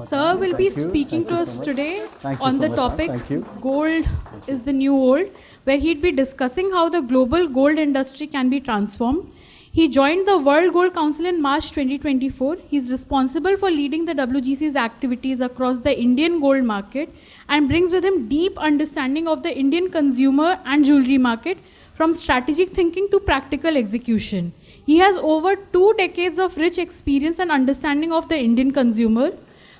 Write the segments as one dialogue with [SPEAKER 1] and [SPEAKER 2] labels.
[SPEAKER 1] Sir will be speaking to us today on the topic Gold is the New Old, where he'd be discussing how the global gold industry can be transformed. He joined the World Gold Council in March 2024. He's responsible for leading the WGC's activities across the Indian gold market and brings with him deep understanding of the Indian consumer and jewelry market, from strategic thinking to practical execution. He has over 2 decades of rich experience and understanding of the Indian consumer.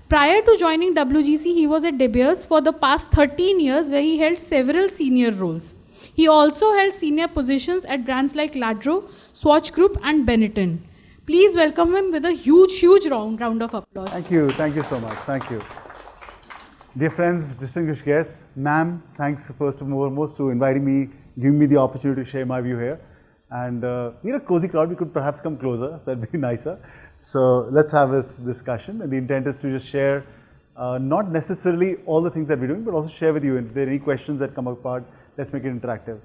[SPEAKER 1] Prior to joining WGC, he was at De Beers for the past 13 years, where he held several senior roles. He also held senior positions at brands like Ladro, Swatch Group and Benetton. Please welcome him with a huge round of applause.
[SPEAKER 2] Thank you so much, thank you. Dear friends, distinguished guests, ma'am, thanks first and foremost to inviting me, giving me the opportunity to share my view here. And we're a cozy crowd, we could perhaps come closer, so that'd be nicer. So let's have this discussion, and the intent is to just share not necessarily all the things that we're doing, but also share with you, if there are any questions that come apart, let's make it interactive.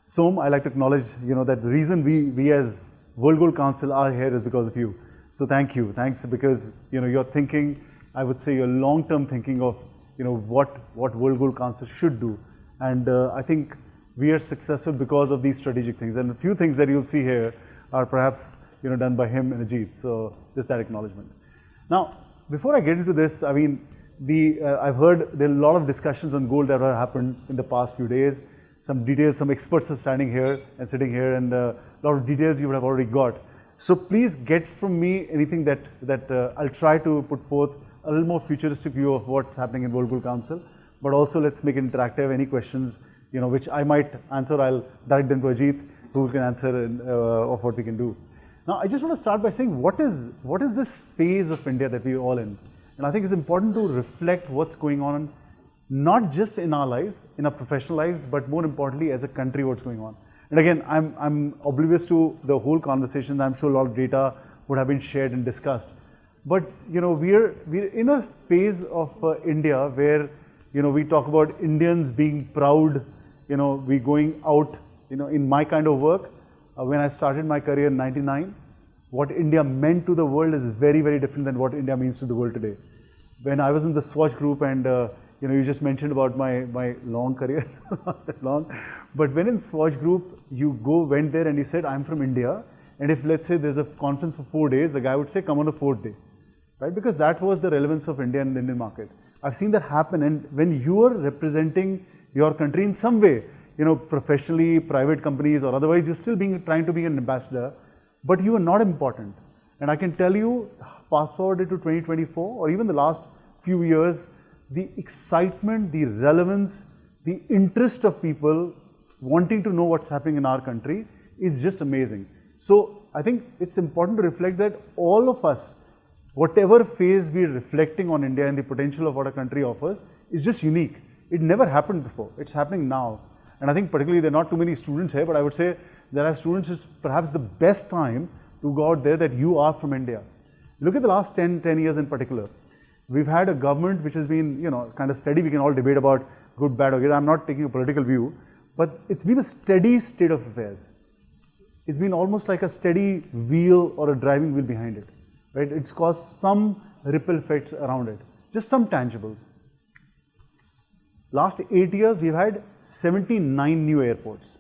[SPEAKER 2] Som, I'd like to acknowledge, that the reason we as World Gold Council are here is because of you. So thank you, thanks, because you're thinking, I would say, your long-term thinking of what World Gold Council should do. And I think we are successful because of these strategic things. And a few things that you'll see here are perhaps done by him and Ajit. So just that acknowledgement. Now, before I get into this, I mean, I've heard there are a lot of discussions on gold that have happened in the past few days. Some details, some experts are standing here and sitting here, and a lot of details you would have already got. So please get from me anything that I'll try to put forth a little more futuristic view of what's happening in World Gold Council, but also let's make it interactive. Any questions, which I might answer, I'll direct them to Ajit, who can answer of what we can do. Now, I just want to start by saying, what is this phase of India that we're all in? And I think it's important to reflect what's going on, not just in our lives, in our professional lives, but more importantly, as a country, what's going on. And again, I'm oblivious to the whole conversation. I'm sure a lot of data would have been shared and discussed. But we're in a phase of India where we talk about Indians being proud. We going out. In my kind of work, when I started my career in '99, what India meant to the world is very, very different than what India means to the world today. When I was in the Swatch Group, and you just mentioned about my long career, not that long, but when in Swatch Group you went there and you said, I'm from India, and if let's say there's a conference for 4 days, the guy would say, come on the 4th day. Right? Because that was the relevance of India in the Indian market. I've seen that happen, and when you are representing your country in some way, professionally, private companies or otherwise, you're still trying to be an ambassador, but you are not important. And I can tell you, fast forward to 2024, or even the last few years, the excitement, the relevance, the interest of people wanting to know what's happening in our country is just amazing. So I think it's important to reflect that all of us, whatever phase we're reflecting on India and the potential of what a country offers, is just unique. It never happened before. It's happening now. And I think particularly there are not too many students here, but I would say there are students, it's perhaps the best time to go out there that you are from India. Look at the last 10 years in particular. We've had a government which has been, kind of steady. We can all debate about good, bad, or good. I'm not taking a political view, but it's been a steady state of affairs. It's been almost like a steady wheel or a driving wheel behind it. Right? It's caused some ripple effects around it, just some tangibles. Last 8 years, we've had 79 new airports.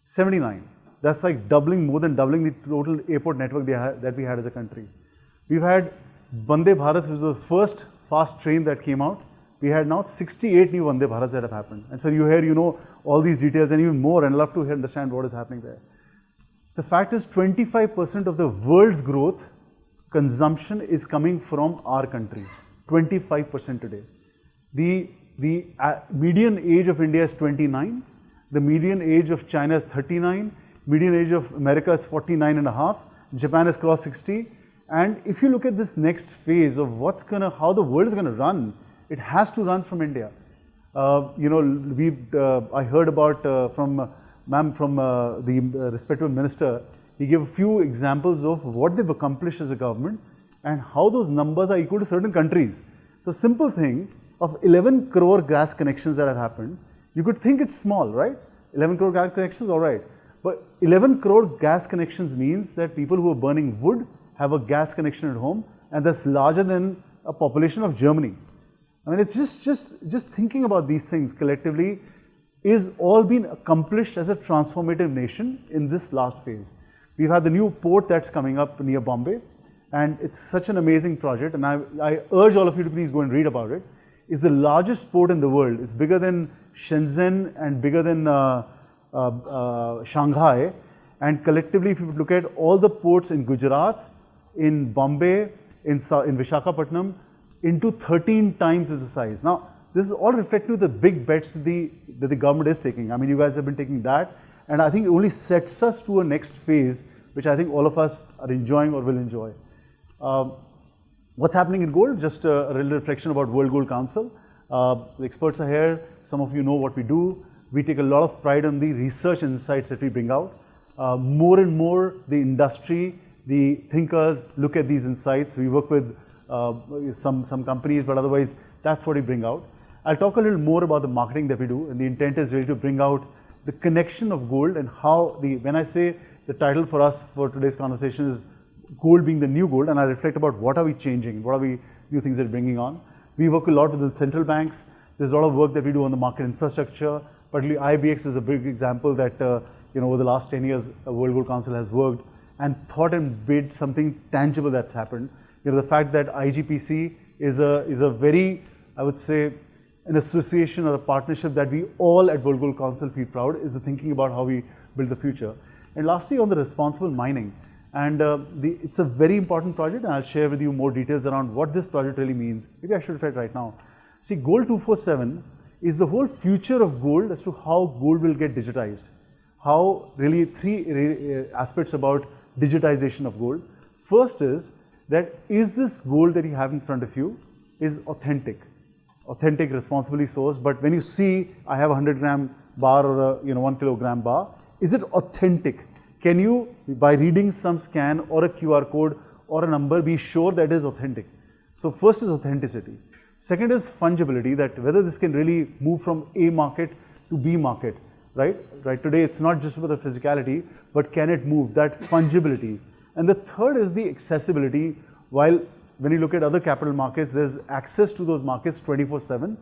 [SPEAKER 2] 79. That's like more than doubling the total airport network that we had as a country. We've had Vande Bharat, which was the first fast train that came out. We had now 68 new Vande Bharats that have happened. And so you know all these details and even more, and I'd love to understand what is happening there. The fact is 25% of the world's growth consumption is coming from our country. 25% today. The median age of India is 29. The median age of China is 39. Median age of America is 49 and a half. Japan has crossed 60. And if you look at this next phase of how the world is going to run, it has to run from India. I heard about from the respective minister. He gave a few examples of what they've accomplished as a government and how those numbers are equal to certain countries. So simple thing of 11 crore gas connections that have happened, you could think it's small, right? 11 crore gas connections, all right. But 11 crore gas connections means that people who are burning wood have a gas connection at home, and that's larger than a population of Germany. I mean, it's just thinking about these things collectively is all been accomplished as a transformative nation in this last phase. We've had the new port that's coming up near Bombay, and it's such an amazing project, and I urge all of you to please go and read about it. It's the largest port in the world. It's bigger than Shenzhen and bigger than Shanghai. And collectively, if you look at all the ports in Gujarat, in Bombay, in Visakhapatnam, into 13 times the size. Now, this is all reflective of the big bets that the government is taking. I mean, you guys have been taking that, and I think it only sets us to a next phase, which I think all of us are enjoying or will enjoy. What's happening in gold? Just a little reflection about World Gold Council. The experts are here. Some of you know what we do. We take a lot of pride on the research and insights that we bring out. More and more, the industry, the thinkers look at these insights. We work with some companies, but otherwise, that's what we bring out. I'll talk a little more about the marketing that we do, and the intent is really to bring out the connection of gold and how when I say the title for us for today's conversation is gold being the new gold, and I reflect about what are we changing, what are we new things that we're bringing on. We work a lot with the central banks. There's a lot of work that we do on the market infrastructure, particularly IBX is a big example that over the last 10 years, World Gold Council has worked and thought and built something tangible that's happened. The fact that IGPC is a very, I would say, an association or a partnership that we all at World Gold Council feel proud is the thinking about how we build the future. And lastly, on the responsible mining, and it's a very important project, and I'll share with you more details around what this project really means. Maybe I should reflect right now. See, Gold 247 is the whole future of gold as to how gold will get digitized. How really three aspects about digitization of gold. First is that is this gold that you have in front of you is authentic, responsibly sourced. But when you see I have a 100-gram bar or a 1 kilogram bar, is it authentic? Can you, by reading some scan or a QR code or a number, be sure that it is authentic? So first is authenticity. Second is fungibility, that whether this can really move from A market to B market, right? Today it's not just about the physicality, but can it move, that fungibility. And the third is the accessibility. While when you look at other capital markets, there's access to those markets 24/7,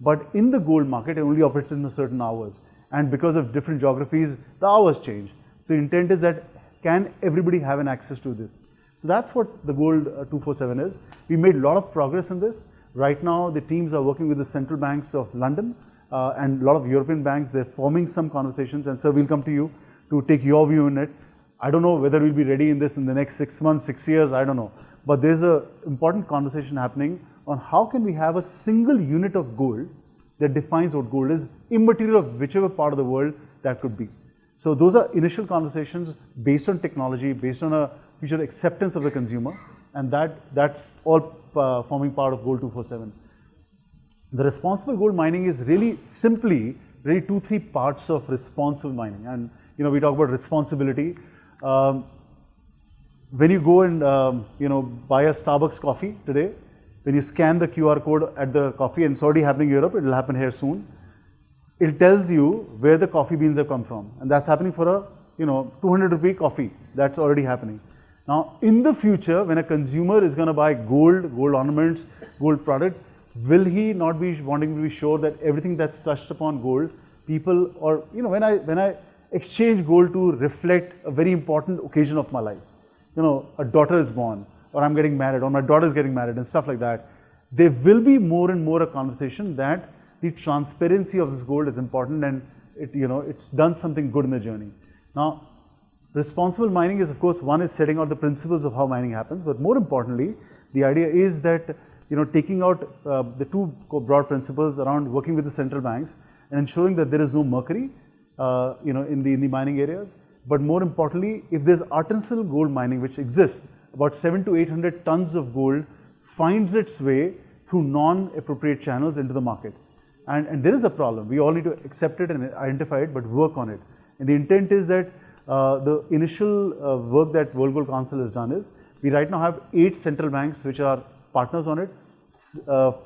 [SPEAKER 2] but in the gold market, it only operates in certain hours. And because of different geographies, the hours change. So intent is that can everybody have an access to this? So that's what the Gold 247 is. We made a lot of progress in this. Right now, the teams are working with the central banks of London and a lot of European banks. They're forming some conversations, and sir, we'll come to you to take your view in it. I don't know whether we'll be ready in this in the next 6 months, 6 years, I don't know. But there's an important conversation happening on how can we have a single unit of gold that defines what gold is, immaterial of whichever part of the world that could be. So those are initial conversations based on technology, based on a future acceptance of the consumer, and that's all forming part of Gold 247. The responsible gold mining is really simply 2-3 parts of responsible mining. And we talk about responsibility. When you go and buy a Starbucks coffee today, when you scan the QR code at the coffee, and it's already happening in Europe, it will happen here soon. It tells you where the coffee beans have come from, and that's happening for a 200 rupee coffee. That's already happening. Now, in the future, when a consumer is going to buy gold ornaments, gold product, will he not be wanting to be sure that everything that's touched upon gold, people, or when I exchange gold to reflect a very important occasion of my life, a daughter is born, or I'm getting married, or my daughter is getting married, and stuff like that, there will be more and more a conversation that the transparency of this gold is important, and it's done something good in the journey. Now, responsible mining is, of course, one is setting out the principles of how mining happens, but more importantly, the idea is that taking out the two broad principles around working with the central banks and ensuring that there is no mercury, in the mining areas. But more importantly, if there's artisanal gold mining which exists, about 700 to 800 tons of gold finds its way through non-appropriate channels into the market. And there is a problem. We all need to accept it and identify it, but work on it. And the intent is that the initial work that World Gold Council has done is, we right now have 8 central banks which are partners on it.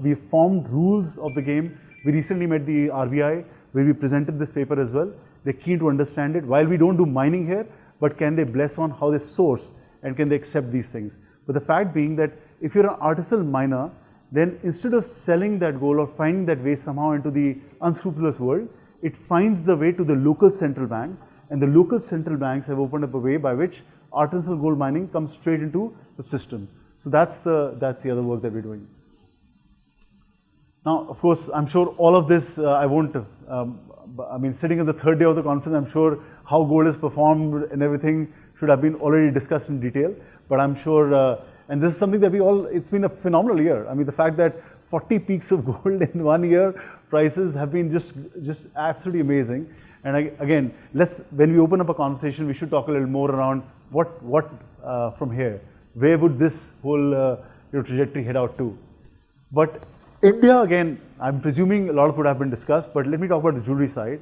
[SPEAKER 2] We formed rules of the game. We recently met the RBI, where we presented this paper as well. They're keen to understand it. While we don't do mining here, but can they bless on how they source and can they accept these things? But the fact being that if you're an artisanal miner then instead of selling that gold or finding that way somehow into the unscrupulous world, it finds the way to the local central bank, and the local central banks have opened up a way by which artisanal gold mining comes straight into the system. So that's the other work that we're doing. Now, of course, I'm sure all of this, I won't, I mean, sitting on the third day of the conference, I'm sure how gold is performed and everything should have been already discussed in detail. But I'm sure, and this is something that it's been a phenomenal year. I mean, the fact that 40 peaks of gold in 1 year, prices have been just absolutely amazing. And again, when we open up a conversation, we should talk a little more around what from here, where would this whole trajectory head out to? But India, again, I'm presuming a lot of would have been discussed, but let me talk about the jewelry side.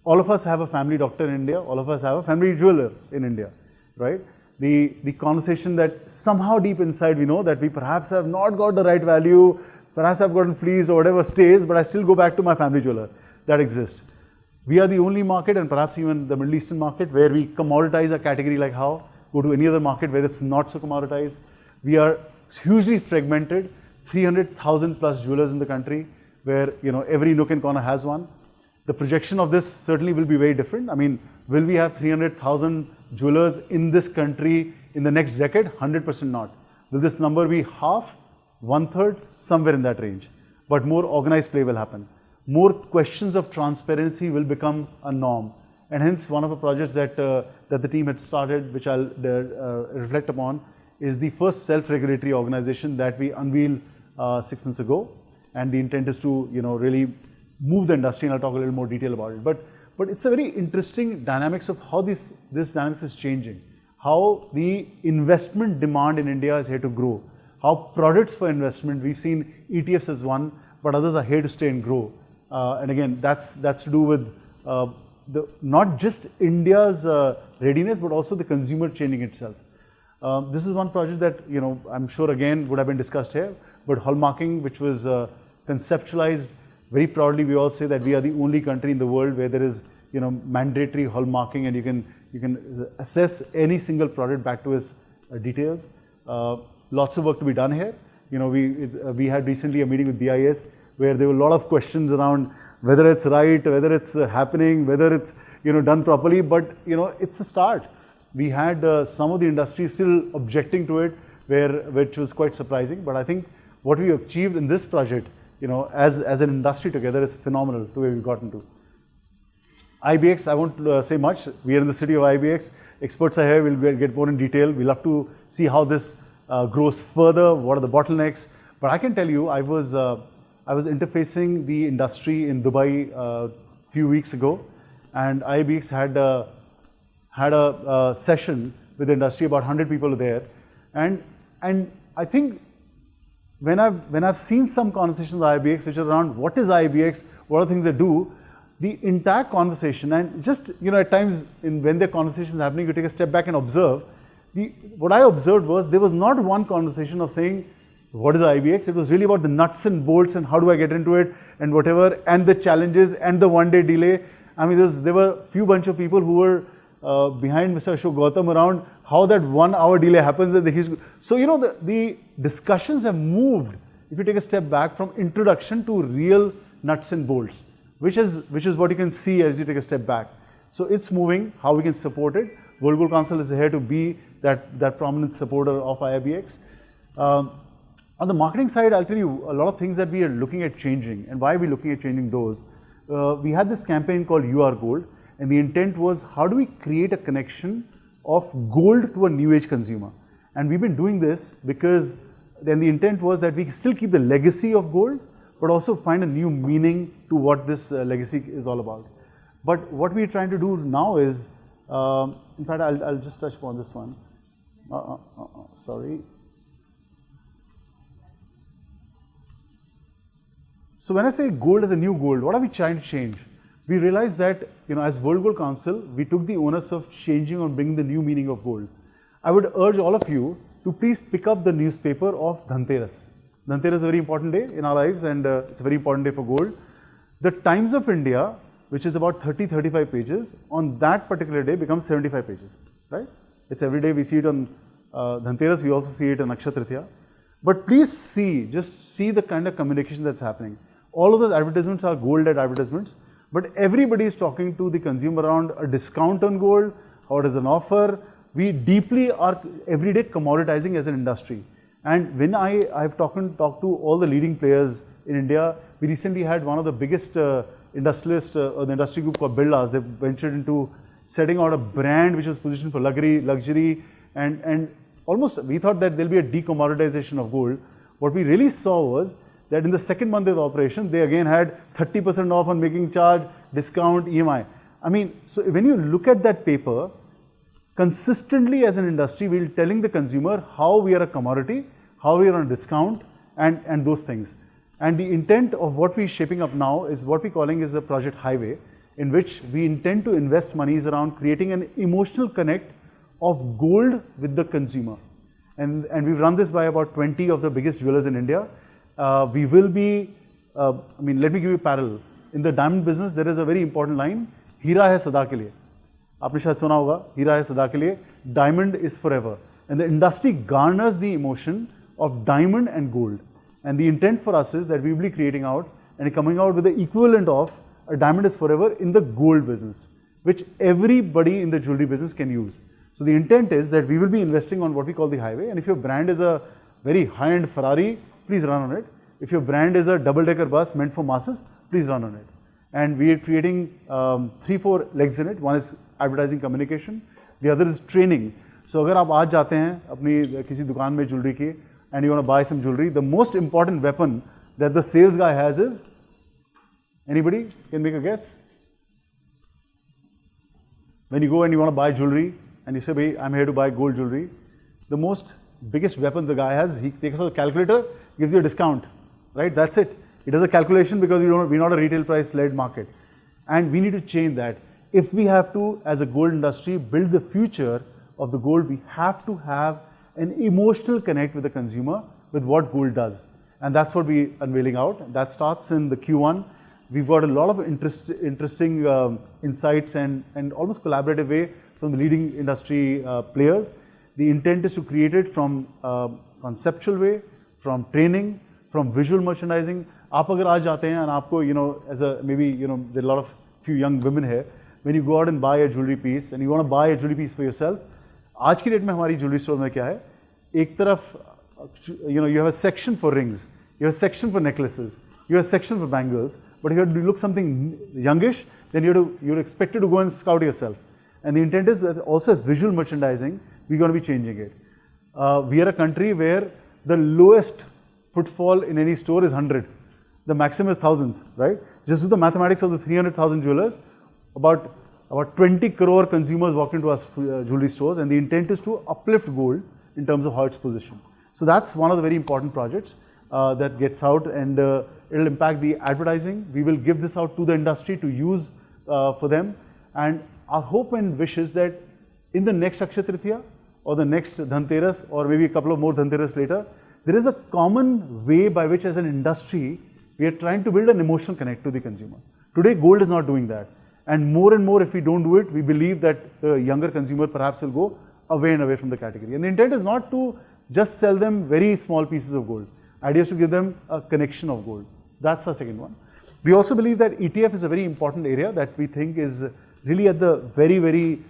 [SPEAKER 2] All of us have a family doctor in India. All of us have a family jeweler in India, right? The conversation that somehow deep inside we know that we perhaps have not got the right value, perhaps I've gotten fleeced or whatever stays, but I still go back to my family jeweler. That exists. We are the only market, and perhaps even the Middle Eastern market, where we commoditize a category like how. Go to any other market where it's not so commoditized. We are hugely fragmented, 300,000 plus jewelers in the country, where every nook and corner has one. The projection of this certainly will be very different. I mean, will we have 300,000 jewelers in this country in the next decade? 100% not. Will this number be half, one-third, somewhere in that range? But more organized play will happen. More questions of transparency will become a norm. And hence, one of the projects that the team had started, which I'll reflect upon, is the first self-regulatory organization that we unveiled 6 months ago. And the intent is to really move the industry, and I'll talk a little more detail about it. But it's a very interesting dynamics of how this dynamics is changing. How the investment demand in India is here to grow. How products for investment, we've seen ETFs as one, but others are here to stay and grow. And again, that's to do with not just India's readiness, but also the consumer changing itself. This is one project that I'm sure again would have been discussed here, but hallmarking, which was conceptualized very proudly. We all say that we are the only country in the world where there is mandatory hallmarking, and you can assess any single product back to its details. Lots of work to be done here. We had recently a meeting with BIS where there were a lot of questions around whether it's right, whether it's happening, whether it's done properly. But it's a start. We had some of the industry still objecting to it, which was quite surprising. But I think what we achieved in this project, as an industry together, is phenomenal to where we've gotten to. IBX, I won't say much. We are in the city of IBX. Experts are here. We'll get more in detail. We'll have to see how this grows further. What are the bottlenecks? But I can tell you, I was interfacing the industry in Dubai a few weeks ago, and IBX had a session with the industry. About 100 people there, and I think when I've seen some conversations with IBX which are around what is IBX, what are the things they do, the entire conversation, and just at times when the conversation is happening, you take a step back and observe. What I observed was there was not one conversation of saying what is IBX. It was really about the nuts and bolts and how do I get into it and whatever, and the challenges and the one-day delay. I mean, there were a few bunch of people who were behind Mr. Ashok Gautam around how that 1 hour delay happens. So the discussions have moved, if you take a step back, from introduction to real nuts and bolts, which is what you can see as you take a step back. So it's moving, how we can support it. World Gold Council is here to be that prominent supporter of IBX. On the marketing side, I'll tell you a lot of things that we are looking at changing, and why are we looking at changing those. We had this campaign called You Are Gold, and the intent was how do we create a connection of gold to a new age consumer. And we've been doing this because then the intent was that we still keep the legacy of gold, but also find a new meaning to what this legacy is all about. But what we're trying to do now is, in fact, I'll just touch upon this one. Sorry. So when I say gold as a new gold, what are we trying to change? We realized that, as World Gold Council, we took the onus of changing or bringing the new meaning of gold. I would urge all of you to please pick up the newspaper of Dhanteras. Dhanteras is a very important day in our lives, and it's a very important day for gold. The Times of India, which is about 30-35 pages, on that particular day becomes 75 pages, right? It's every day we see it on Dhanteras, we also see it on Akshaya Tritiya. But please see, just see the kind of communication that's happening. All of those advertisements are gold advertisements, but everybody is talking to the consumer around a discount on gold, how it is an offer. We deeply are everyday commoditizing as an industry. And when I've talked to all the leading players in India, we recently had one of the biggest industrialists or the industry group called Birlas. They ventured into setting out a brand which was positioned for luxury, and almost we thought that there'll be a decommoditization of gold. What we really saw was that in the second month of the operation, they again had 30% off on making charge, discount, EMI. I mean, so when you look at that paper, consistently as an industry, we're telling the consumer how we are a commodity, how we are on a discount, and those things. And the intent of what we're shaping up now is what we're calling is a Project Highway, in which we intend to invest monies around creating an emotional connect of gold with the consumer. And we've run this by about 20 of the biggest jewelers in India. We will be, I mean, let me give you a parallel. In the diamond business, there is a very important line, हीरा है सदा के लिए. आपने शायद सुना होगा, हीरा है सदा के लिए, diamond is forever. And the industry garners the emotion of diamond and gold. And the intent for us is that we will be creating out and coming out with the equivalent of a diamond is forever in the gold business, which everybody in the jewelry business can use. So the intent is that we will be investing on what we call the highway. And if your brand is a very high-end Ferrari, please run on it. If your brand is a double-decker bus meant for masses, please run on it. And we are creating 3-4 legs in it. One is advertising communication. The other is training. So अगर आप आज जाते हैं अपनी किसी दुकान में jewelry की and you want to buy some jewelry, the most important weapon that the sales guy has is, anybody can make a guess? When you go and you want to buy jewelry and you say, "Bhai, I'm here to buy gold jewelry," the most biggest weapon the guy has, he takes out a calculator, gives you a discount, right? That's it. He does a calculation because we're not a retail price-led market. And we need to change that. If we have to, as a gold industry, build the future of the gold, we have to have an emotional connect with the consumer with what gold does. And that's what we're unveiling out. That starts in the Q1. We've got a lot of interesting insights and almost collaborative way from the leading industry players. The intent is to create it from conceptual way, from training, from visual merchandising. आप अगर आज जाते हैं and आपको, you know, as a maybe, you know, there are a lot of few young women here. When you go out and buy a jewelry piece and you want to buy a jewelry piece for yourself, आज की date में हमारी jewelry store में क्या है? एक तरफ, you know, you have a section for rings, you have a section for necklaces, you have a section for bangles. But if you have to look something youngish, then you're expected to go and scout yourself. And the intent is that also as visual merchandising, we're going to be changing it. We are a country where the lowest footfall in any store is 100. The maximum is thousands, right? Just do the mathematics of the 300,000 jewelers. About 20 crore consumers walk into our jewelry stores, and the intent is to uplift gold in terms of how it's positioned. So that's one of the very important projects that gets out, and it'll impact the advertising. We will give this out to the industry to use for them. And our hope and wish is that in the next Akshaya Tritiya or the next Dhanteras or maybe a couple of more Dhanteras later, there is a common way by which as an industry, we are trying to build an emotional connect to the consumer. Today, gold is not doing that. And more, if we don't do it, we believe that the younger consumer perhaps will go away and away from the category. And the intent is not to just sell them very small pieces of gold. Idea is to give them a connection of gold. That's the second one. We also believe that ETF is a very important area that we think is really at the very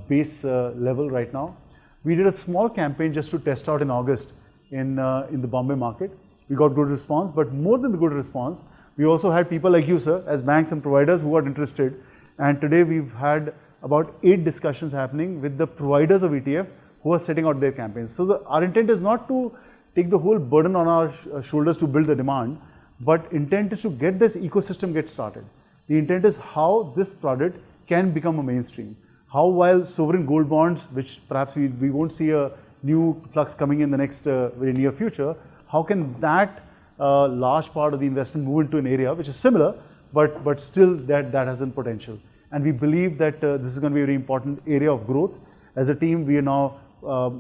[SPEAKER 2] base level right now. We did a small campaign just to test out in August in the Bombay market. We got good response, but more than the good response, we also had people like you, sir, as banks and providers who are interested. And today we've had about 8 discussions happening with the providers of ETF who are setting out their campaigns. So our intent is not to take the whole burden on our shoulders to build the demand, but intent is to get this ecosystem get started. The intent is how this product can become a mainstream. How while sovereign gold bonds, which perhaps we won't see a new flux coming in the next very near future, how can that large part of the investment move into an area which is similar, but still that has some potential. And we believe that this is going to be a very important area of growth. As a team, we are now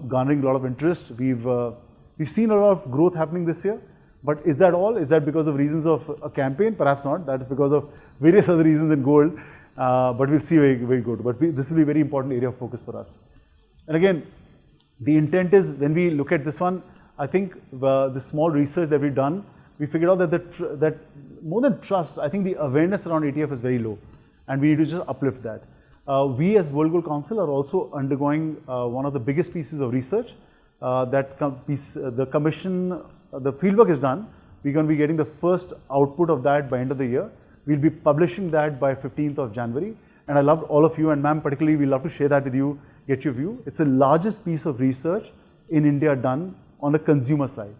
[SPEAKER 2] garnering a lot of interest. We've seen a lot of growth happening this year, but is that all? Is that because of reasons of a campaign? Perhaps not. That is because of various other reasons in gold, but we'll see very good. But this will be a very important area of focus for us. And again, the intent is when we look at this one, I think the small research that we've done, we figured out that more than trust, I think the awareness around ETF is very low, and we need to just uplift that. We as World Gold Council are also undergoing one of the biggest pieces of research. The commission, the fieldwork is done. We're going to be getting the first output of that by end of the year. We'll be publishing that by 15th of January. And I love all of you, and ma'am particularly, we'd love to share that with you, get your view. It's the largest piece of research in India done on the consumer side.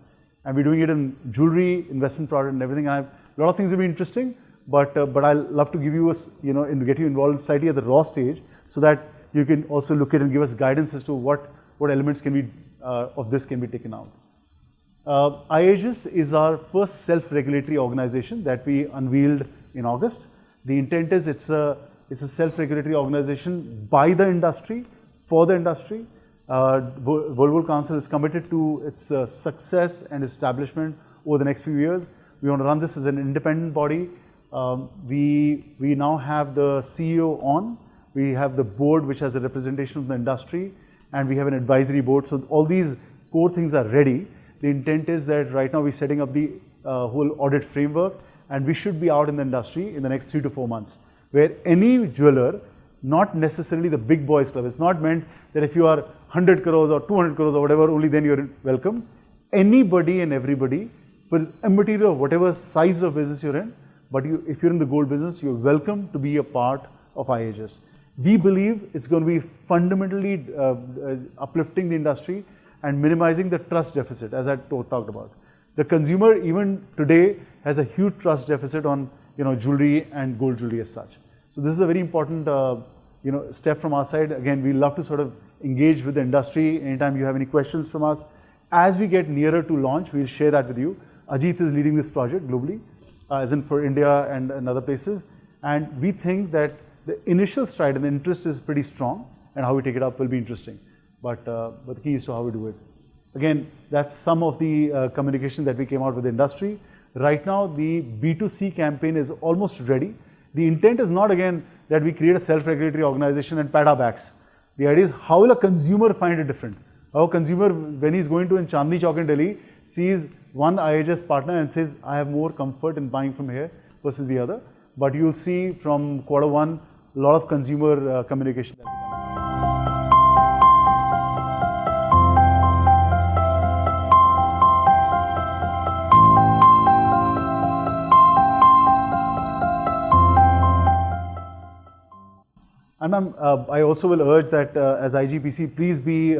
[SPEAKER 2] And we're doing it in jewelry, investment product and everything. And a lot of things will be interesting, but I'll love to give you, and get you involved slightly at the raw stage so that you can also look at and give us guidance as to what elements can be, of this can be taken out. IIGS is our first self-regulatory organization that we unveiled in August. The intent is it's a self-regulatory organization by the industry, for the industry. World Gold Council is committed to its success and establishment over the next few years. We want to run this as an independent body. We now have the CEO on. We have the board which has a representation of the industry, and we have an advisory board. So all these core things are ready. The intent is that right now we're setting up the whole audit framework, and we should be out in the industry in the next 3 to 4 months, where any jeweler, not necessarily the big boys club, it's not meant that if you are 100 crores or 200 crores or whatever, only then you're welcome. Anybody and everybody, for immaterial of whatever size of business you're in, but if you're in the gold business, you're welcome to be a part of IIGS. We believe it's going to be fundamentally uplifting the industry and minimizing the trust deficit, as I talked about. The consumer, even today, has a huge trust deficit on jewelry and gold jewelry as such. So this is a very important step from our side. Again, we love to sort of engage with the industry anytime you have any questions from us. As we get nearer to launch, we'll share that with you. Ajit is leading this project globally, as in for India and other places. And we think that the initial stride and the interest is pretty strong, and how we take it up will be interesting. But the key is to how we do it. Again, that's some of the communication that we came out with the industry. Right now, the B2C campaign is almost ready. The intent is not, again, that we create a self-regulatory organization and pat our backs. The idea is, how will a consumer find it different? How a consumer, when he's going to in Chandni Chowk in Delhi, sees one IIGS partner and says, I have more comfort in buying from here versus the other. But you'll see from Q1, a lot of consumer communication that we come. And I also will urge that as IGPC, please be,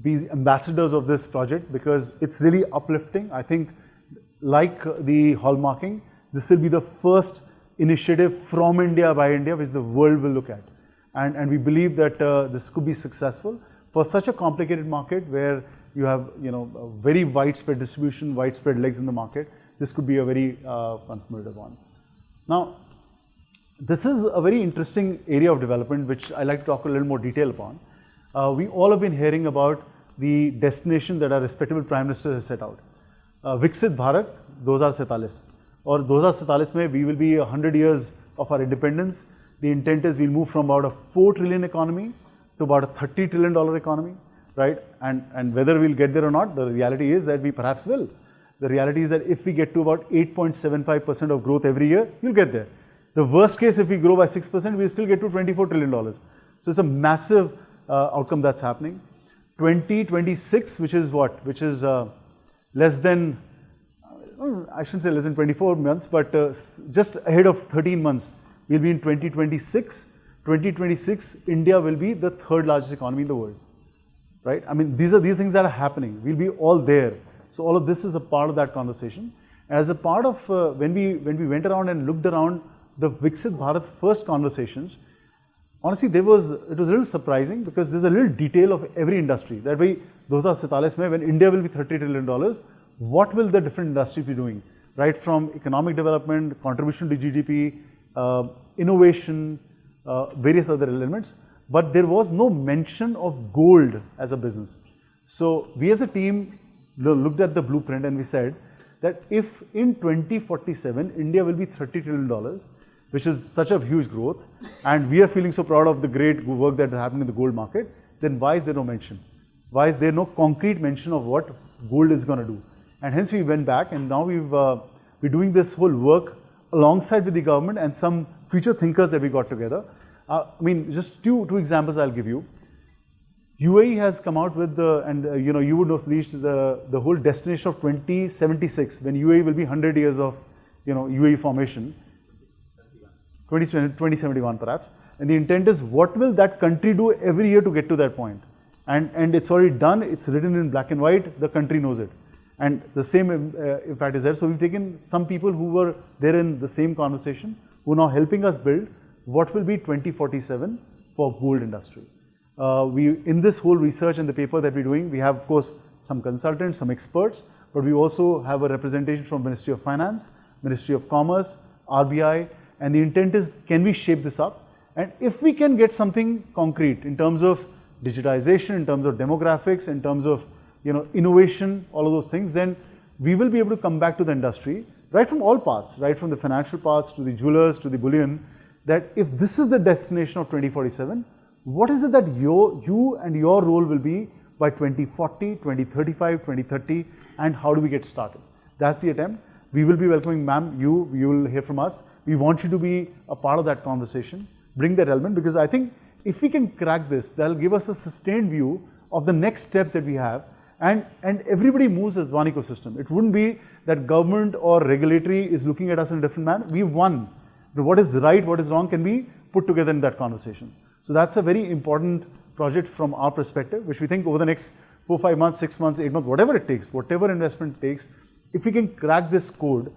[SPEAKER 2] be ambassadors of this project, because it's really uplifting. I think, like the hallmarking, this will be the first initiative from India by India, which the world will look at. And we believe that this could be successful for such a complicated market where you have, a very widespread distribution, widespread legs in the market. This could be a very transformative one. Now, this is a very interesting area of development, which I like to talk a little more detail upon. We all have been hearing about the destination that our respectable Prime Minister has set out. Viksit Bharat 2047. Or 2047 mein, we will be 100 years of our independence. The intent is we'll move from about a 4 trillion economy to about a $30 trillion economy, right? And whether we'll get there or not, the reality is that we perhaps will. The reality is that if we get to about 8.75% of growth every year, you'll get there. The worst case, if we grow by 6%, we'll still get to $24 trillion. So it's a massive outcome that's happening. 2026, which is what? Which is less than, I shouldn't say less than 24 months, but just ahead of 13 months. We'll be in 2026. 2026, India will be the third largest economy in the world, right? I mean, these things that are happening. We'll be all there. So all of this is a part of that conversation. As a part of when we went around and looked around the Viksit Bharat first conversations, honestly, it was a little surprising, because there's a little detail of every industry. That way, 2047 when India will be $30 trillion, what will the different industries be doing? Right from economic development, contribution to GDP, innovation, various other elements. But there was no mention of gold as a business. So we as a team looked at the blueprint and we said that if in 2047, India will be $30 trillion, which is such a huge growth, and we are feeling so proud of the great work that is happening in the gold market, then why is there no mention? Why is there no concrete mention of what gold is going to do? And hence we went back, and now we're doing this whole work alongside with the government and some future thinkers that we got together. I mean, just two examples I'll give you. UAE has come out with you would know, Sadish, the whole destination of 2076, when UAE will be 100 years of, UAE formation. 2071 perhaps. And the intent is, what will that country do every year to get to that point? And it's already done, it's written in black and white, the country knows it. And the same impact is there. So we've taken some people who were there in the same conversation, who are now helping us build what will be 2047 for gold industry. In this whole research and the paper that we're doing, we have, of course, some consultants, some experts, but we also have a representation from Ministry of Finance, Ministry of Commerce, RBI, and the intent is, can we shape this up? And if we can get something concrete in terms of digitization, in terms of demographics, in terms of innovation, all of those things, then we will be able to come back to the industry, right from all parts, right from the financial parts to the jewelers to the bullion, that if this is the destination of 2047, what is it that you and your role will be by 2040, 2035, 2030, and how do we get started? That's the attempt. We will be welcoming, ma'am, you will hear from us. We want you to be a part of that conversation, bring that element, because I think if we can crack this, that'll give us a sustained view of the next steps that we have, and everybody moves as one ecosystem. It wouldn't be that government or regulatory is looking at us in a different manner. We won. What is right, what is wrong can be put together in that conversation. So that's a very important project from our perspective, which we think over the next 4, 5 months, 6 months, 8 months, whatever it takes, whatever investment it takes, if we can crack this code,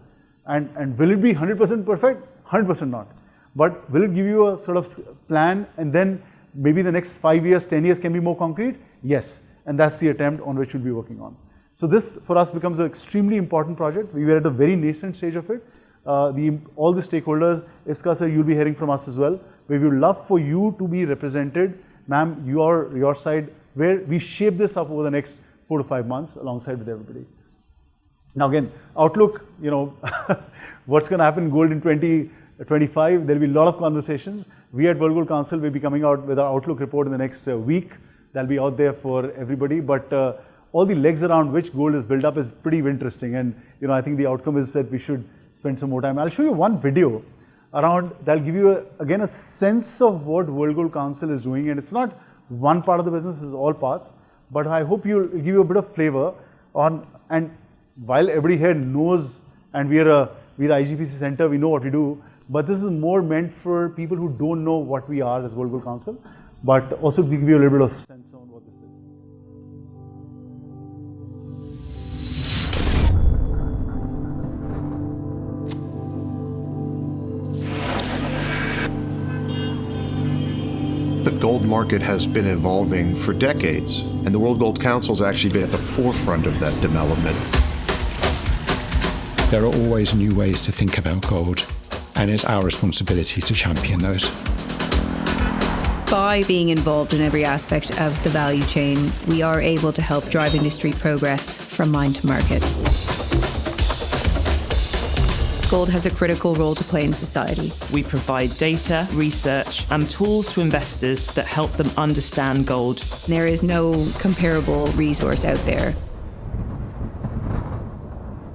[SPEAKER 2] and will it be 100% perfect? 100% not. But will it give you a sort of plan, and then maybe the next 5 years, 10 years can be more concrete? Yes. And that's the attempt on which we'll be working on. So this, for us, becomes an extremely important project. We were at the very nascent stage of it. All the stakeholders, Iska sir, you'll be hearing from us as well. We would love for you to be represented, ma'am, your side, where we shape this up over the next 4 to 5 months alongside with everybody. Now again, outlook, what's going to happen in gold in 2025, there'll be a lot of conversations. We at World Gold Council will be coming out with our outlook report in the next week. That'll be out there for everybody, but all the legs around which gold is built up is pretty interesting, and I think the outcome is that we should spend some more time. I'll show you one video around that'll give you again a sense of what World Gold Council is doing, and it's not one part of the business, it's all parts, but I hope you'll give you a bit of flavor on. And while everybody here knows, and we're IGPC center, we know what we do, but this is more meant for people who don't know what we are as World Gold Council, but also to give you a little bit of sense on what this is.
[SPEAKER 3] The gold market has been evolving for decades, and the World Gold Council has actually been at the forefront of that development.
[SPEAKER 4] There are always new ways to think about gold, and it's our responsibility to champion those.
[SPEAKER 5] By being involved in every aspect of the value chain, we are able to help drive industry progress from mine to market. Gold has a critical role to play in society.
[SPEAKER 6] We provide data, research, and tools to investors that help them understand gold.
[SPEAKER 5] There is no comparable resource out there.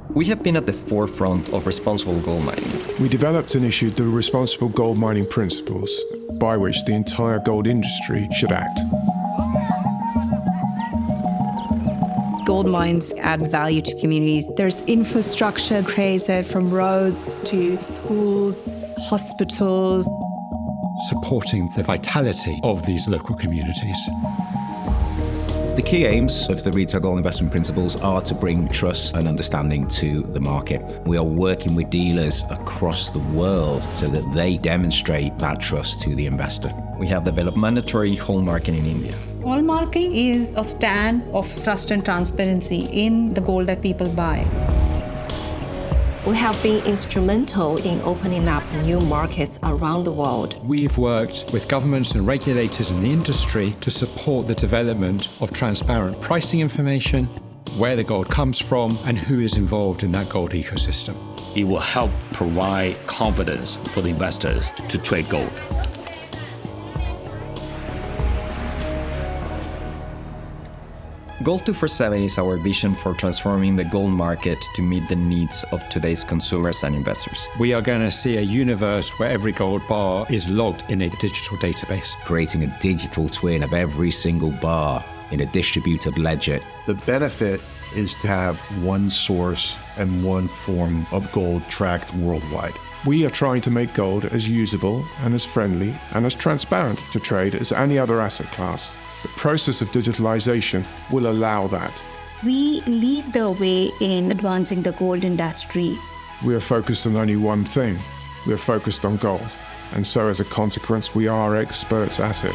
[SPEAKER 7] We have been at the forefront of responsible gold mining.
[SPEAKER 8] We developed and issued the Responsible Gold Mining Principles, by which the entire gold industry should act.
[SPEAKER 5] Gold mines add value to communities.
[SPEAKER 9] There's infrastructure created, from roads to schools, hospitals.
[SPEAKER 4] Supporting the vitality of these local communities.
[SPEAKER 10] The key aims of the Retail Gold Investment Principles are to bring trust and understanding to the market. We are working with dealers across the world so that they demonstrate that trust to the investor.
[SPEAKER 7] We have developed mandatory hallmarking in India.
[SPEAKER 9] Hallmarking is a stand of trust and transparency in the gold that people buy.
[SPEAKER 11] We have been instrumental in opening up new markets around the world.
[SPEAKER 4] We've worked with governments and regulators in the industry to support the development of transparent pricing information, where the gold comes from, and who is involved in that gold ecosystem.
[SPEAKER 12] It will help provide confidence for the investors to trade gold.
[SPEAKER 7] Gold 247 is our vision for transforming the gold market to meet the needs of today's consumers and investors.
[SPEAKER 4] We are going to see a universe where every gold bar is logged in a digital database.
[SPEAKER 10] Creating a digital twin of every single bar in a distributed ledger.
[SPEAKER 3] The benefit is to have one source and one form of gold tracked worldwide.
[SPEAKER 8] We are trying to make gold as usable and as friendly and as transparent to trade as any other asset class. The process of digitalization will allow that.
[SPEAKER 13] We lead the way in advancing the gold industry.
[SPEAKER 8] We are focused on only one thing. We are focused on gold. And so as a consequence, we are experts at it.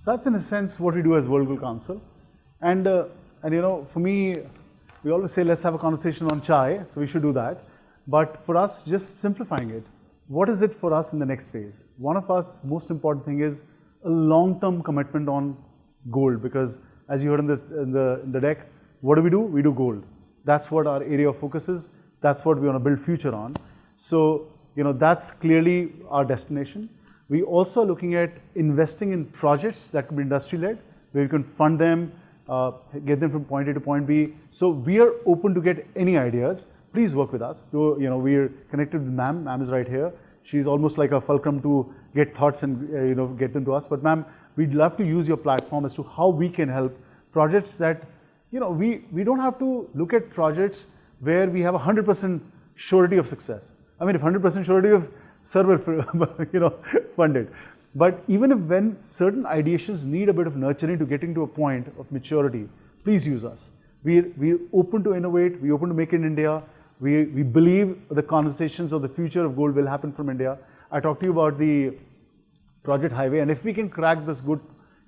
[SPEAKER 2] So that's in a sense what we do as World Gold Council. And you know, for me, we always say let's have a conversation on chai, so we should do that. But for us, just simplifying it, what is it for us in the next phase? One of us most important thing is a long-term commitment on gold, because as you heard in the deck, what do? We do gold. That's what our area of focus is. That's what we want to build future on. So, you know, that's clearly our destination. We also are looking at investing in projects that can be industry-led, where you can fund them, get them from point A to point B. So we are open to get any ideas. Please work with us. So, you know, we are connected with ma'am. Ma'am is right here. She's almost like a fulcrum to get thoughts and you know, get them to us. But ma'am, we'd love to use your platform as to how we can help projects that, you know, we don't have to look at projects where we have 100% surety of success. I mean, if 100% surety of server, you know, funded. But even if when certain ideations need a bit of nurturing to getting to a point of maturity, please use us. We're open to innovate. We're open to make it in India. We believe the conversations of the future of gold will happen from India. I talked to you about the Project Highway, and if we can crack this good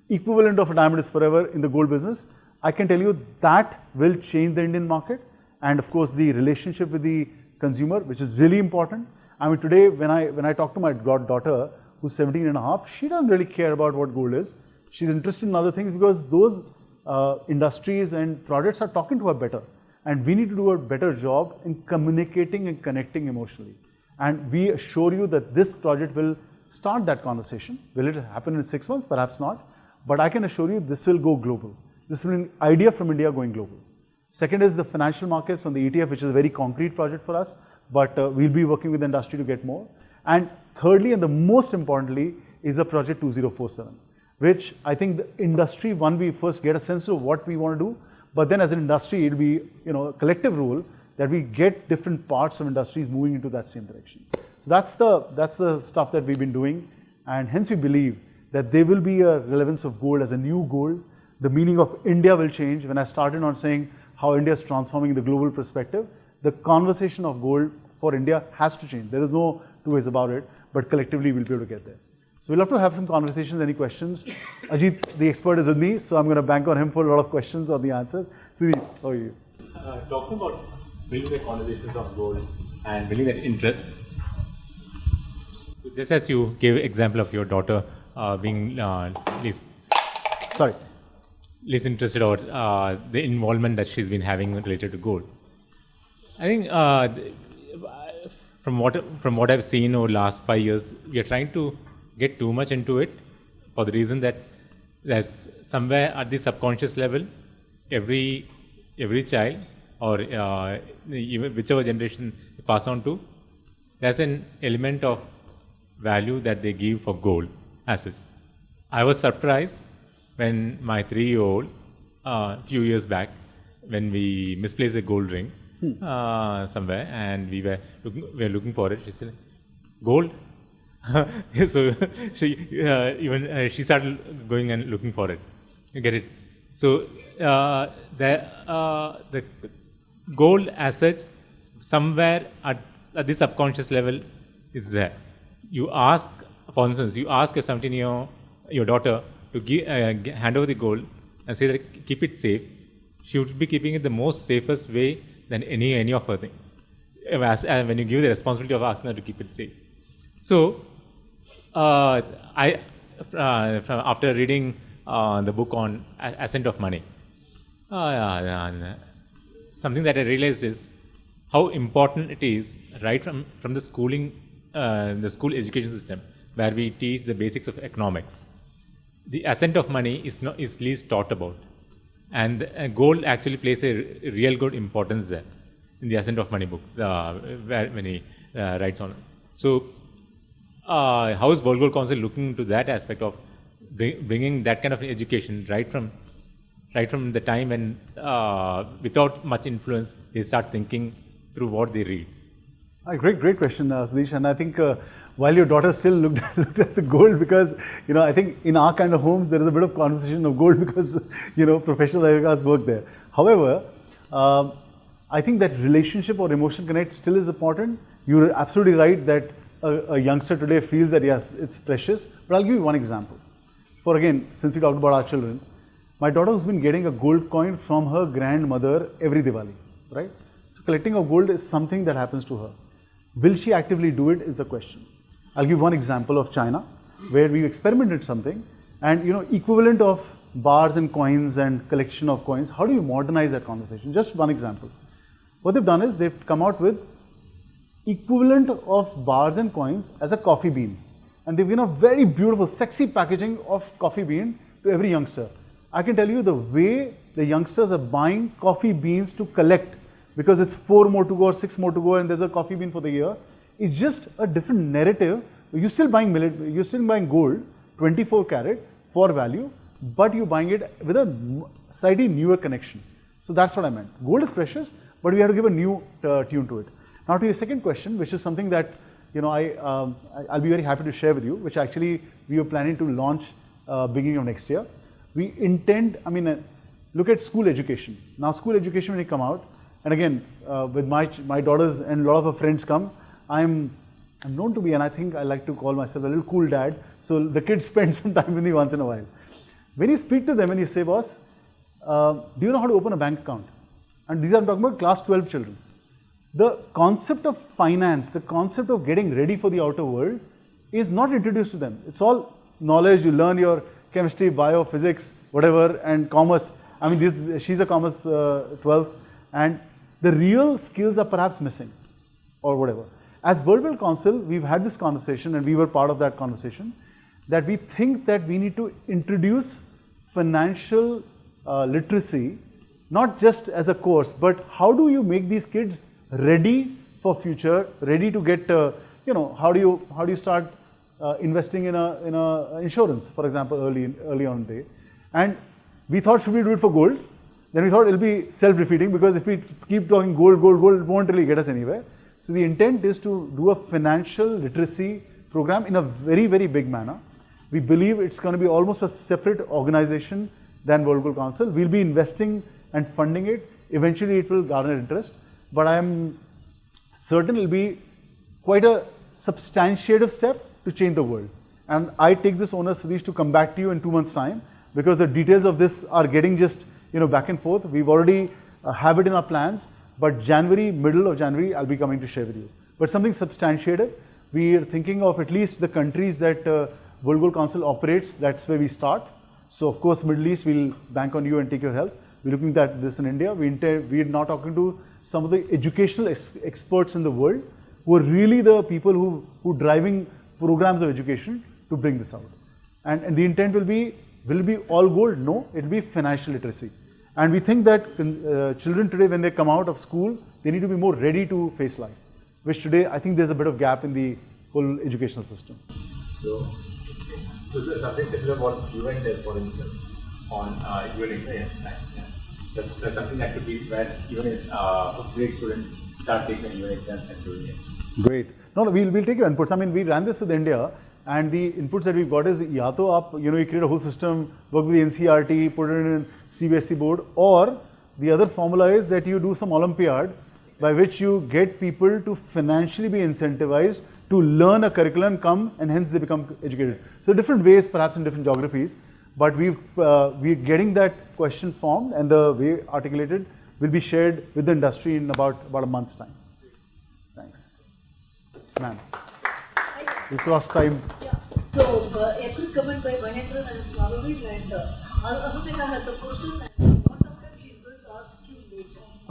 [SPEAKER 2] equivalent of a diamond is forever in the gold business, I can tell you that will change the Indian market. And of course, the relationship with the consumer, which is really important. I mean, today when I talk to my daughter, who's 17 and a half, she doesn't really care about what gold is. She's interested in other things because those industries and projects are talking to her better. And we need to do a better job in communicating and connecting emotionally. And we assure you that this project will start that conversation. Will it happen in 6 months? Perhaps not. But I can assure you this will go global. This will be an idea from India going global. Second is the financial markets on the ETF, which is a very concrete project for us. But we'll be working with the industry to get more. And thirdly, and the most importantly, is the Project 2047, which I think the industry, one, we first get a sense of what we want to do, but then as an industry, it'll be, you know, a collective rule that we get different parts of industries moving into that same direction. So that's the stuff that we've been doing, and hence we believe that there will be a relevance of gold as a new gold. The meaning of India will change. When I started on saying how India is transforming the global perspective, the conversation of gold for India has to change. There is no two ways about it, but collectively we'll be able to get there. So we'll have to have some conversations, any questions. Ajit, the expert, is with me, so I'm going to bank on him for a lot of questions or the answers. So, how are you?
[SPEAKER 14] Talking about building the conversations of gold and building that interest. So just as you gave example of your daughter being least interested or the involvement that she's been having related to gold. I think from what I've seen over the last 5 years, we are trying to get too much into it for the reason that there's somewhere at the subconscious level, every child or even whichever generation you pass on to, there's an element of value that they give for gold assets. I was surprised when my 3-year-old, few years back, when we misplaced a gold ring somewhere, and we were looking for it. She said, "Gold." So she started going and looking for it. You get it? So the gold as such, somewhere at the subconscious level, is there. You ask, for instance, you ask a 17-year-old daughter to hand over the gold and say that keep it safe. She would be keeping it the most safest way than any of her things. When you give the responsibility of asking her to keep it safe. So, after reading the book on Ascent of Money, Something that I realized is how important it is right from the schooling, the school education system, where we teach the basics of economics. The ascent of money is least taught about, and gold actually plays a real good importance there in the ascent of money book, when he writes on it. So, how is World Gold Council looking into that aspect of bringing that kind of education right from the time when, without much influence, they start thinking through what they read?
[SPEAKER 2] Great question, Sudesh. And I think while your daughter still looked at the gold, because I think in our kind of homes there is a bit of conversation of gold because professional IIMAs work there. However, I think that relationship or emotional connect still is important. You're absolutely right that a youngster today feels that yes, it's precious. But I'll give you one example. For again, since we talked about our children, my daughter has been getting a gold coin from her grandmother every Diwali, right? So collecting of gold is something that happens to her. Will she actively do it is the question. I'll give one example of China, where we experimented something, and equivalent of bars and coins and collection of coins. How do you modernize that conversation? Just one example. What they've done is they've come out with equivalent of bars and coins as a coffee bean, and they've given a very beautiful, sexy packaging of coffee bean to every youngster. I can tell you the way the youngsters are buying coffee beans to collect, because it's 4 more to go or 6 more to go and there's a coffee bean for the year, is just a different narrative. You're still buying you're still buying gold, 24 karat for value, but you're buying it with a slightly newer connection. So that's what I meant. Gold is precious, but we have to give a new tune to it. Now to your second question, which is something that I'll be very happy to share with you, which actually we are planning to launch beginning of next year. We intend, look at school education. Now school education, when you come out, and again, with my daughters and a lot of her friends come, I'm known to be, and I think I like to call myself a little cool dad, so the kids spend some time with me once in a while. When you speak to them and you say, boss, do you know how to open a bank account? And these are, I'm talking about class 12 children. The concept of finance, the concept of getting ready for the outer world is not introduced to them. It's all knowledge. You learn your chemistry, bio, physics, whatever, and commerce. She's a commerce 12th, and the real skills are perhaps missing or whatever. As World Gold Council, we've had this conversation, and we were part of that conversation, that we think that we need to introduce financial literacy, not just as a course, but how do you make these kids ready for future, ready to get, how do you start investing in a insurance, for example, early on in the day. And we thought, should we do it for gold? Then we thought it'll be self-defeating, because if we keep talking gold, it won't really get us anywhere. So the intent is to do a financial literacy program in a very, very big manner. We believe it's going to be almost a separate organization than World Gold Council. We'll be investing and funding it. Eventually it will garner interest, but I am certain it will be quite a substantiative step to change the world. And I take this onus, Satish, to come back to you in 2 months' time, because the details of this are getting just back and forth. We've already have it in our plans, but middle of January, I'll be coming to share with you. But something substantiated. We are thinking of at least the countries that World Gold Council operates. That's where we start. So of course, Middle East, we'll bank on you and take your help. We're looking at this in India. We're now talking to some of the educational experts in the world who are really the people who driving programs of education to bring this out. And the intent will it be all gold? No, it will be financial literacy. And we think that children today, when they come out of school, they need to be more ready to face life, which today I think there's a bit of gap in the whole educational system.
[SPEAKER 14] So there's something similar what UN does, for instance, on UN. That's something that could be where even a grade student starts taking a UN exam and doing it.
[SPEAKER 2] Great. No, we'll take your inputs. We ran this with India, and the inputs that we got is, ya to aap, you create a whole system, work with the NCRT, put it in CBSE board, or the other formula is that you do some Olympiad by which you get people to financially be incentivized to learn a curriculum, come, and hence they become educated. So different ways, perhaps in different geographies, but we're getting that question formed, and the way articulated will be shared with the industry in about a month's time. Thanks. Ma'am. We crossed time.
[SPEAKER 15] Yeah. So, a quick comment by Mahendra and Navavin, and Anutika has a question, and what sometimes she is going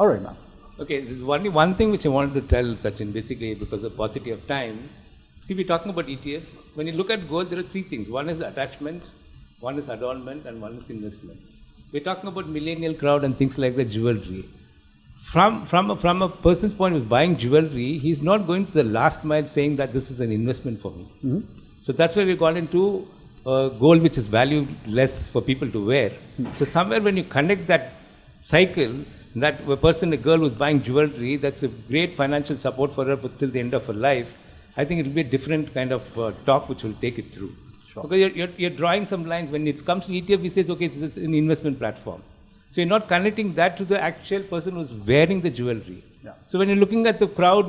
[SPEAKER 2] All right, ma'am.
[SPEAKER 16] Okay, there's only one thing which I wanted to tell Sachin, basically because of paucity of time. See, we're talking about ETFs. When you look at gold, there are three things. One is attachment, one is adornment, and one is investment. We're talking about millennial crowd and things like the jewelry. From a person's point who's buying jewelry, he's not going to the last mile saying that this is an investment for me.
[SPEAKER 2] Mm-hmm.
[SPEAKER 16] So that's why we've gone into gold which is value less for people to wear. So somewhere when you connect that cycle, that a person, a girl who's buying jewelry, that's a great financial support for her till the end of her life. I think it will be a different kind of talk which will take it through.
[SPEAKER 2] Sure.
[SPEAKER 16] Because you're drawing some lines. When it comes to ETF, we say, okay, this is an investment platform. So you're not connecting that to the actual person who's wearing the jewelry.
[SPEAKER 2] Yeah.
[SPEAKER 16] So when you're looking at the crowd,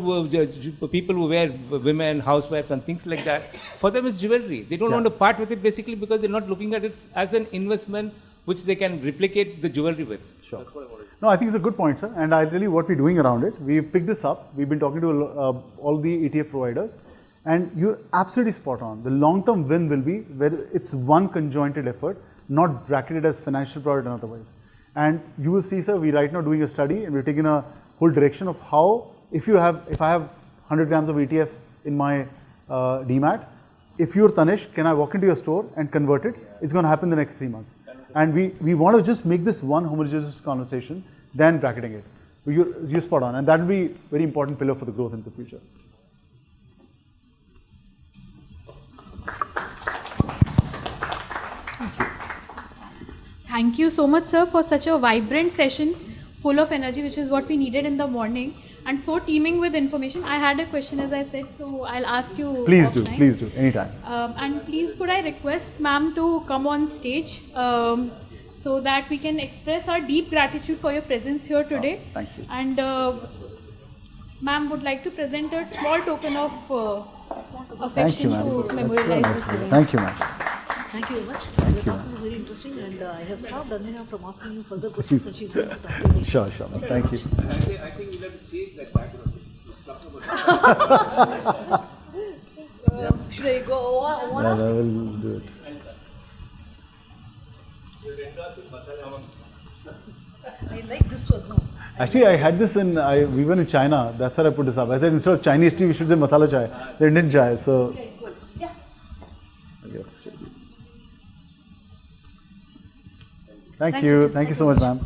[SPEAKER 16] people who wear women, housewives and things like that, for them it's jewelry. They don't want to part with it basically because they're not looking at it as an investment which they can replicate the jewelry with.
[SPEAKER 2] Sure.
[SPEAKER 16] That's what I wanted to say.
[SPEAKER 2] No, I think it's a good point, sir. And I'll tell you what we're doing around it. We've picked this up. We've been talking to all the ETF providers. And you're absolutely spot on. The long-term win will be where it's one conjointed effort, not bracketed as financial product and otherwise. And you will see, sir, we're right now doing a study and we're taking a whole direction of how, if I have 100 grams of ETF in my DMAT, if you're Tanish, can I walk into your store and convert it? It's going to happen in the next 3 months. And we want to just make this one homogeneous conversation, then bracketing it. You're spot on. And that will be a very important pillar for the growth in the future.
[SPEAKER 1] Thank you so much, sir, for such a vibrant session, full of energy, which is what we needed in the morning, and so teeming with information. I had a question, as I said, so I'll ask you.
[SPEAKER 2] Please do, anytime.
[SPEAKER 1] And please, could I request ma'am to come on stage so that we can express our deep gratitude for your presence here today.
[SPEAKER 2] Thank you.
[SPEAKER 1] And ma'am would like to present a small token of affection to memorialize this event.
[SPEAKER 2] Thank you, ma'am.
[SPEAKER 15] Thank you very much. The talk was very interesting, and I have stopped Dhanina from asking you further questions, and she's going to talk to you.
[SPEAKER 2] Sure. Thank you.
[SPEAKER 16] I think we'll have to change that background.
[SPEAKER 15] Should I go one
[SPEAKER 2] I will do it.
[SPEAKER 15] I like this one. No.
[SPEAKER 2] Actually, I had this we were in China. That's how I put this up. I said instead of Chinese tea, we should say masala chai. The Indian chai. So.
[SPEAKER 15] Okay, good. Yeah.
[SPEAKER 2] Thank you. Thank you so much, ma'am.